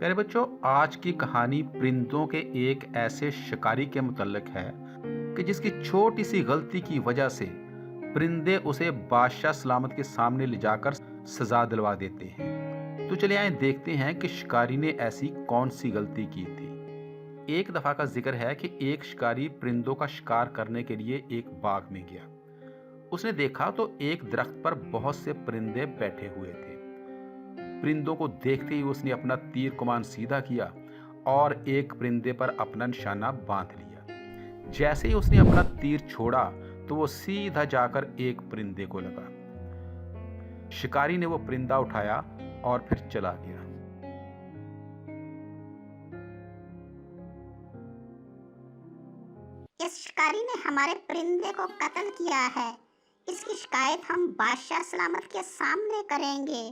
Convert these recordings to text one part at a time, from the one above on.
प्यारे बच्चों, आज की कहानी परिंदों के एक ऐसे शिकारी के मुतल्लिक है कि जिसकी छोटी सी गलती की वजह से परिंदे उसे बादशाह सलामत के सामने ले जाकर सजा दिलवा देते हैं। तो चलिए आइए देखते हैं कि शिकारी ने ऐसी कौन सी गलती की थी। एक दफा का जिक्र है कि एक शिकारी परिंदों का शिकार करने के लिए एक बाग में गया। उसने देखा तो एक दरख्त पर बहुत से परिंदे बैठे हुए थे। परिंदों को देखते ही उसने अपना तीर कमान सीधा किया और एक परिंदे पर अपना निशाना बांध लिया। जैसे ही उसने अपना तीर छोड़ा तो वो सीधा जाकर एक परिंदे को लगा। शिकारी ने वो परिंदा उठाया और फिर चला गया। इस शिकारी ने हमारे परिंदे को कत्ल किया है। इसकी शिकायत हम बादशाह सलामत के सामने करेंगे।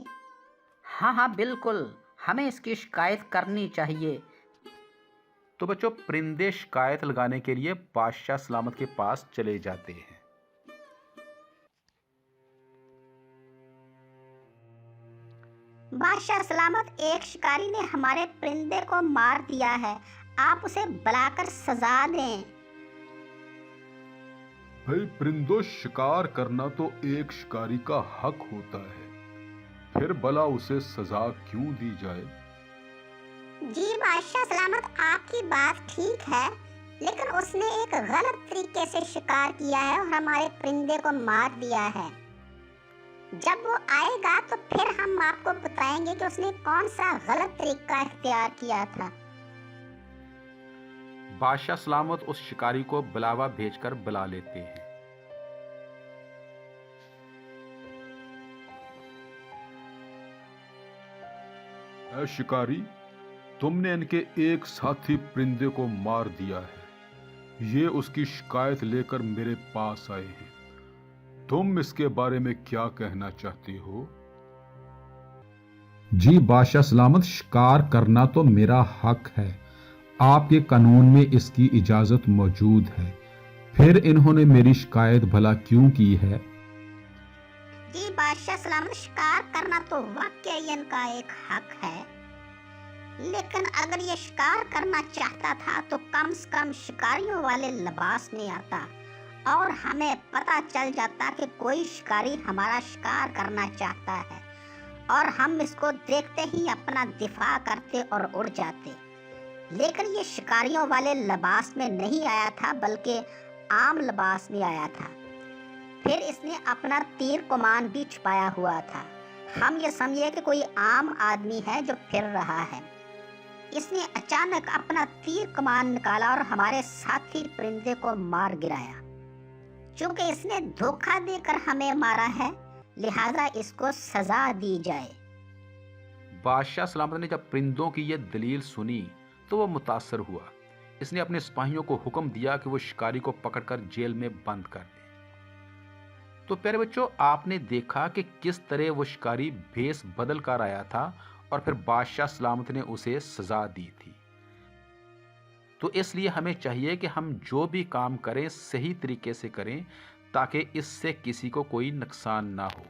हाँ बिल्कुल, हमें इसकी शिकायत करनी चाहिए। तो बच्चों, परिंदे शिकायत लगाने के लिए बादशाह सलामत के पास चले जाते हैं। बादशाह सलामत, एक शिकारी ने हमारे परिंदे को मार दिया है। आप उसे बुलाकर सजा दें। भाई परिंदों, शिकार करना तो एक शिकारी का हक होता है, फिर भला उसे सजा क्यों दी जाए? जी बादशाह सलामत, आपकी बात ठीक है, लेकिन उसने एक गलत तरीके से शिकार किया है और हमारे परिंदे को मार दिया है। जब वो आएगा तो फिर हम आपको बताएंगे कि उसने कौन सा गलत तरीका इख्तियार किया था। बादशाह सलामत उस शिकारी को बुलावा भेजकर बुला लेते हैं। ऐ शिकारी, तुमने इनके एक साथी परिंदे को मार दिया है। ये उसकी शिकायत लेकर मेरे पास आए हैं। तुम इसके बारे में क्या कहना चाहते हो? जी बादशाह सलामत, शिकार करना तो मेरा हक है। आपके कानून में इसकी इजाजत मौजूद है। फिर इन्होंने मेरी शिकायत भला क्यों की है? जी बादशाह सलामत, शिकार करना तो वाकई इनका एक हक है, लेकिन अगर ये शिकार करना चाहता था तो कम से कम शिकारियों वाले लिबास में आता और हमें पता चल जाता कि कोई शिकारी हमारा शिकार करना चाहता है और हम इसको देखते ही अपना दिफा करते और उड़ जाते। लेकिन ये शिकारियों वाले लिबास में नहीं आया था, बल्कि आम लिबास में आया था। फिर इसने अपना तीर कमान भी छुपाया हुआ था। हम ये समझिए कि कोई आम आदमी है जो फिर रहा है। इसने अचानक अपना तीर कमान निकाला और हमारे साथी परिंदे को मार गिराया। चूंकि इसने धोखा देकर हमें मारा है, लिहाजा इसको सजा दी जाए। बादशाह सलामत ने जब परिंदों की यह दलील सुनी तो वो मुतासर हुआ। इसने अपने सिपाहियों को हुक्म दिया कि वो शिकारी को पकड़कर जेल में बंद कर दें। तो प्यारे बच्चों, आपने देखा कि किस तरह वो शिकारी भेष बदल कर आया था और फिर बादशाह सलामत ने उसे सजा दी थी। तो इसलिए हमें चाहिए कि हम जो भी काम करें सही तरीके से करें, ताकि इससे किसी को कोई नुकसान ना हो।